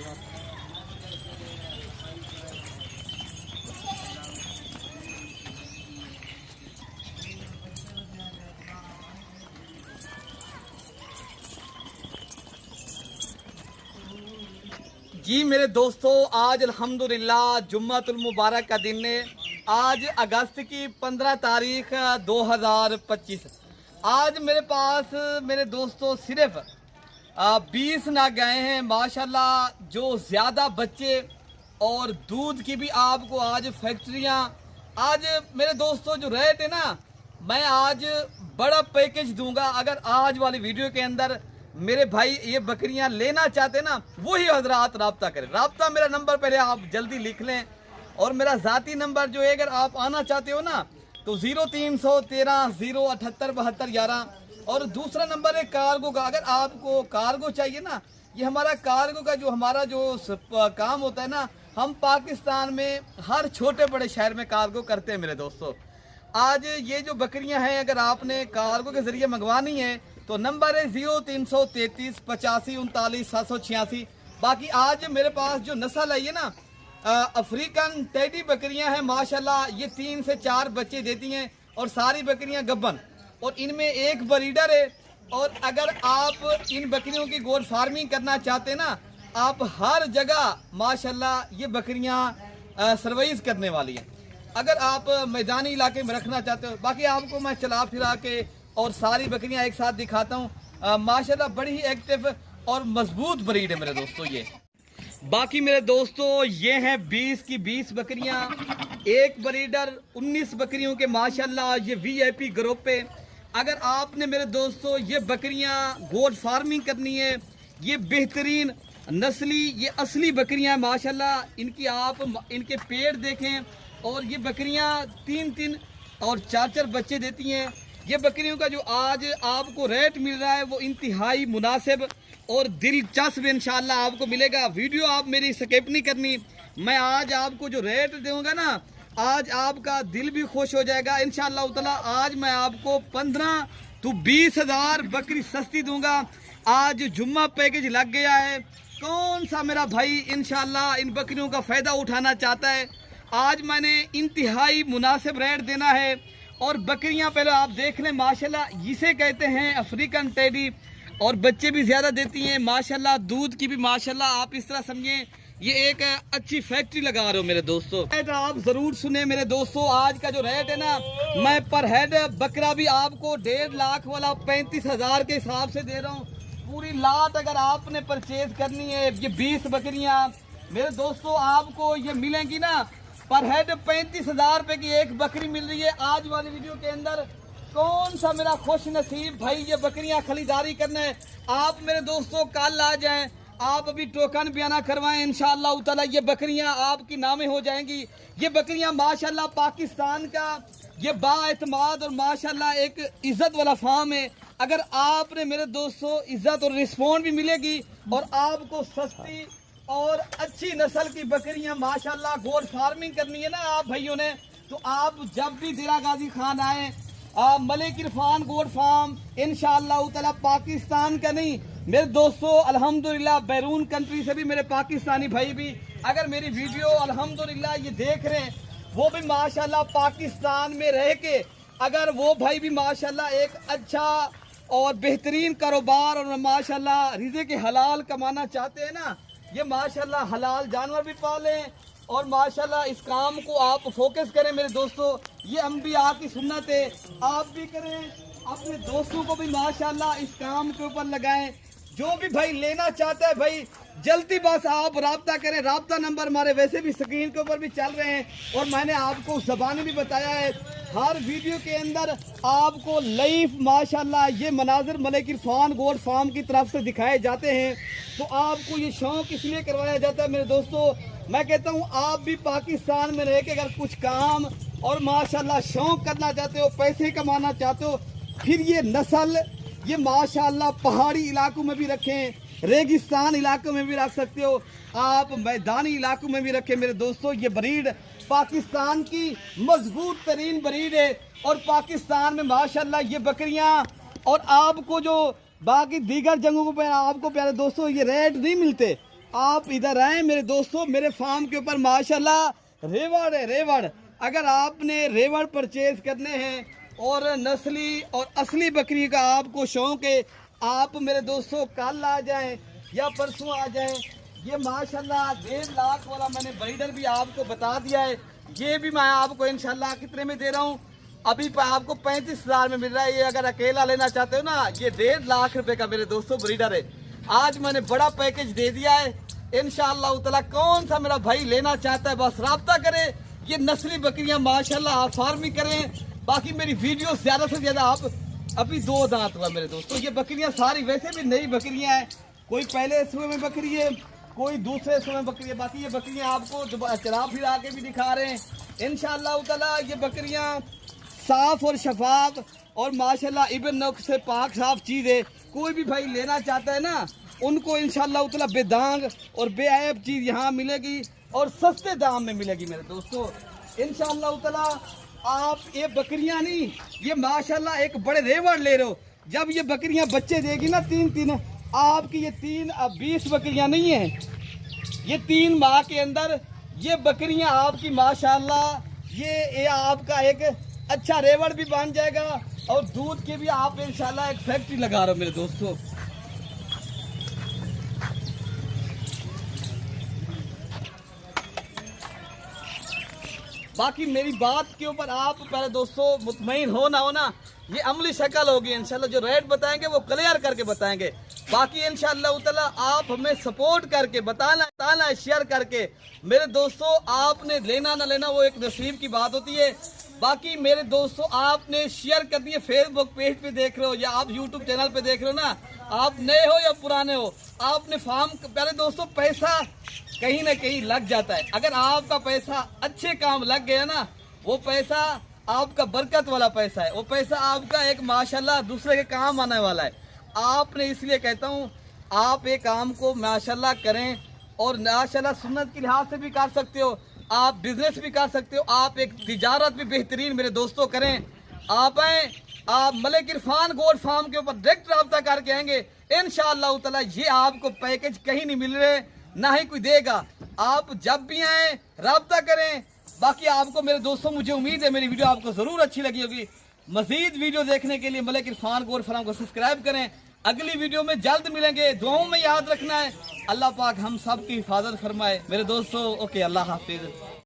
जी मेरे दोस्तों, आज अल्हम्दुलिल्लाह जुम्मतुल मुबारक का दिन है। आज अगस्त की 15 तारीख 2025। आज मेरे पास मेरे दोस्तों सिर्फ 20 नाग गए हैं माशाल्लाह, जो ज़्यादा बच्चे और दूध की भी आपको आज फैक्ट्रियाँ। आज मेरे दोस्तों जो रेट है ना, मैं आज बड़ा पैकेज दूंगा। अगर आज वाली वीडियो के अंदर मेरे भाई ये बकरियां लेना चाहते ना, वही हजरात राब्ता करें। राब्ता मेरा नंबर पहले आप जल्दी लिख लें, और मेरा ज़ाती नंबर जो है, अगर आप आना चाहते हो ना तो 0313 078 72 11। और दूसरा नंबर है कार्गो का। अगर आपको कार्गो चाहिए ना, ये हमारा कार्गो का जो हमारा जो काम होता है ना, हम पाकिस्तान में हर छोटे बड़े शहर में कार्गो करते हैं मेरे दोस्तों। आज ये जो बकरियां हैं, अगर आपने कार्गो के जरिए मंगवानी है तो नंबर है 0333 85 39 786। बाकी आज मेरे पास जो नस्ल है ये ना, अफ्रीकन टेडी बकरियां हैं माशाल्लाह। ये 3 से 4 बच्चे देती हैं और सारी बकरियां गब्बन, और इनमें एक ब्रीडर है। और अगर आप इन बकरियों की गोट फार्मिंग करना चाहते हैं ना, आप हर जगह माशाल्लाह ये बकरियां सर्वाइव करने वाली हैं। अगर आप मैदानी इलाके में रखना चाहते हो, बाकी आपको मैं चला फिरा के और सारी बकरियां एक साथ दिखाता हूँ। माशाल्लाह बड़ी ही एक्टिव और मजबूत ब्रीड है मेरे दोस्तों ये। बाकी मेरे दोस्तों ये हैं 20 की 20 बकरियां, एक ब्रीडर 19 बकरियों के माशाल्लाह ये VIP ग्रुप पे। अगर आपने मेरे दोस्तों ये बकरियां गोट फार्मिंग करनी है, ये बेहतरीन नस्ली ये असली बकरियां हैं माशाल्लाह। इनकी आप इनके पेड़ देखें, और ये बकरियां 3 और 4 बच्चे देती हैं। ये बकरियों का जो आज आपको रेट मिल रहा है वो इंतहाई मुनासिब और दिलचस्प इंशाल्लाह आपको मिलेगा। वीडियो आप मेरी स्किप नहीं करनी। मैं आज आपको जो रेट दूंगा ना, आज आपका दिल भी खुश हो जाएगा इंशाल्लाह ताला। आज मैं आपको 15 तो 20 हज़ार बकरी सस्ती दूंगा। आज जुम्मा पैकेज लग गया है। कौन सा मेरा भाई इंशाल्लाह इन बकरियों का फायदा उठाना चाहता है, आज मैंने इंतहाई मुनासिब रेट देना है। और बकरियां पहले आप देख लें माशाल्लाह, इसे कहते हैं अफ्रीकन टेडी, और बच्चे भी ज्यादा देती हैं माशाल्लाह। दूध की भी माशाल्लाह आप इस तरह समझें ये एक अच्छी फैक्ट्री लगा रहे हो मेरे दोस्तों। रेट आप जरूर सुने मेरे दोस्तों। आज का जो रेट है ना, मैं पर हेड बकरा भी आपको 1.5 लाख वाला 35,000 के हिसाब से दे रहा हूँ। पूरी लात अगर आपने परचेज करनी है, ये 20 बकरियां मेरे दोस्तों आपको ये मिलेंगी ना, पर हेड 35,000 रुपए की एक बकरी मिल रही है आज वाली वीडियो के अंदर। कौन सा मेरा खुश नसीब भाई ये बकरियां खरीदारी करना है। आप मेरे दोस्तों कल आ जाएं, आप अभी टोकन बयाना करवाएं, इंशाअल्लाह ताला ये बकरियां आपकी नामे हो जाएंगी। ये बकरियां माशाल्लाह पाकिस्तान का ये बाएतमाद और माशाल्लाह एक इज्जत वाला फार्म है। अगर आपने मेरे दोस्तों इज्जत और रिस्पॉन्स भी मिलेगी, और आपको सस्ती और अच्छी नस्ल की बकरियां माशाल्लाह गोट फार्मिंग करनी है ना आप भाइयों ने, तो आप जब भी दिरा गाजी खान आए, मलिक इरफान गोट फार्म इंशाअल्लाह ताला पाकिस्तान का नहीं मेरे दोस्तों, अल्हम्दुलिल्लाह बैरून कंट्री से भी मेरे पाकिस्तानी भाई भी अगर मेरी वीडियो अल्हम्दुलिल्लाह ये देख रहे हैं, वो भी माशाल्लाह पाकिस्तान में रह के अगर वो भाई भी माशाल्लाह एक अच्छा और बेहतरीन कारोबार और माशाल्लाह रिज़्क़ के हलाल कमाना चाहते हैं ना, ये माशाल्लाह हलाल जानवर भी पालें और माशाल्लाह इस काम को आप फोकस करें मेरे दोस्तों। ये अंबिया की सुन्नत है, आप भी करें, अपने दोस्तों को भी माशाल्लाह इस काम के ऊपर लगाएं। जो भी भाई लेना चाहता है भाई जल्दी बस आप राब्ता करें। राब्ता नंबर हमारे वैसे भी स्क्रीन के ऊपर भी चल रहे हैं, और मैंने आपको ज़बानी भी बताया है। हर वीडियो के अंदर आपको लाइव माशाल्लाह ये मनाजिर मलिक इरफान गोट फार्म की तरफ से दिखाए जाते हैं। तो आपको ये शौक इसलिए करवाया जाता है मेरे दोस्तों। मैं कहता हूँ आप भी पाकिस्तान में रह के अगर कुछ काम और माशाल्लाह शौक करना चाहते हो, पैसे कमाना चाहते हो, फिर ये नस्ल ये माशाल्लाह पहाड़ी इलाकों में भी रखें, रेगिस्तान इलाकों में भी रख सकते हो, आप मैदानी इलाकों में भी रखें मेरे दोस्तों। ये ब्रीड पाकिस्तान की मजबूत तरीन ब्रीड है, और पाकिस्तान में माशाल्लाह ये बकरियां, और आपको जो बाकी दीगर जगहों पर आपको प्यारे दोस्तों ये रेट नहीं मिलते, आप इधर आए मेरे दोस्तों, मेरे फार्म के ऊपर माशाल्लाह रेवड़ है, रेवड़। अगर आपने रेवड़ परचेज करने हैं और नस्ली और असली बकरी का आपको शौक है, आप मेरे दोस्तों कल आ जाएं या परसों आ जाएं। ये माशाल्लाह 1.5 लाख वाला मैंने ब्रीडर भी आपको बता दिया है। ये भी मैं आपको इंशाल्लाह कितने में दे रहा हूँ, अभी आपको 35,000 में मिल रहा है। ये अगर अकेला लेना चाहते हो ना, ये 1.5 लाख रुपए का मेरे दोस्तों ब्रीडर है। आज मैंने बड़ा पैकेज दे दिया है इंशाअल्लाह ताला। कौन सा मेरा भाई लेना चाहता है बस राब्ता करे। ये नस्ली बकरियां माशाल्लाह आप फार्मिंग करें। बाकी मेरी वीडियो ज्यादा से ज्यादा आप, अभी 2 दांत हुआ मेरे दोस्तों। ये बकरियां सारी वैसे भी नई बकरियां हैं, कोई पहले सुबह में बकरी है, कोई दूसरे सुबह में बकरी है। बाकी ये बकरियां आपको चरा फिरा के भी दिखा रहे हैं इंशाअल्लाह ताला। ये बकरियां साफ और शफाफ और माशाल्लाह इब्न नौक से पाक साफ चीज़ है। कोई भी भाई लेना चाहता है ना, उनको इंशाअल्लाह ताला बेदाग और बेऐब चीज़ यहाँ मिलेगी और सस्ते दाम में मिलेगी मेरे दोस्तों इंशाअल्लाह ताला। आप ये बकरियां नहीं, ये माशाल्लाह एक बड़े रेवड़ ले रहे हो। जब ये बकरियां बच्चे देगी ना 3-3, आपकी ये 3 अब 20 बकरियां नहीं है, ये 3 माह के अंदर ये बकरियां आपकी माशाल्लाह ये आपका एक अच्छा रेवड़ भी बन जाएगा और दूध के भी आप इंशाल्लाह एक फैक्ट्री लगा रहे हो मेरे दोस्तों। बाकी मेरी बात के ऊपर आप पहले दोस्तों मुतमईन हो ना हो ना, ये अमली शक्ल होगी इंशाल्लाह। जो रेट बताएंगे वो क्लियर करके बताएंगे। बाकी इंशाल्लाह ताला आप हमें सपोर्ट करके बताना शेयर करके मेरे दोस्तों। आपने लेना ना लेना वो एक नसीब की बात होती है। बाकी मेरे दोस्तों आपने शेयर कर दिए, फेसबुक पेज पे देख रहे हो या आप यूट्यूब चैनल पे देख रहे हो ना, आप नए हो या पुराने हो, आपने फार्म पहले दोस्तों पैसा कहीं ना कहीं लग जाता है। अगर आपका पैसा अच्छे काम लग गया ना, वो पैसा आपका बरकत वाला पैसा है। वो पैसा आपका एक माशाल्लाह दूसरे के काम आने वाला है। आपने इसलिए कहता हूँ आप एक काम को माशाल्लाह करें और माशाल्लाह सुन्नत के लिहाज से भी कर सकते हो, आप बिजनेस भी कर सकते हो, आप एक तिजारत भी बेहतरीन मेरे दोस्तों करें। आप आए, आप मलिक इरफान गोट फार्म के ऊपर डायरेक्ट रब्ता करके आएंगे इंशाअल्लाह ताला। ये आपको पैकेज कहीं नहीं मिल रहे, ना ही कोई देगा। आप जब भी आए रब्ता करें। बाकी आपको मेरे दोस्तों मुझे उम्मीद है मेरी वीडियो आपको जरूर अच्छी लगी होगी। मजीद वीडियो देखने के लिए मलिक इरफान गोट फार्म को सब्सक्राइब करें। अगली वीडियो में जल्द मिलेंगे। दुआओं में याद रखना है। अल्लाह पाक हम सब की हिफाजत फरमाए मेरे दोस्तों। ओके, अल्लाह हाफिज।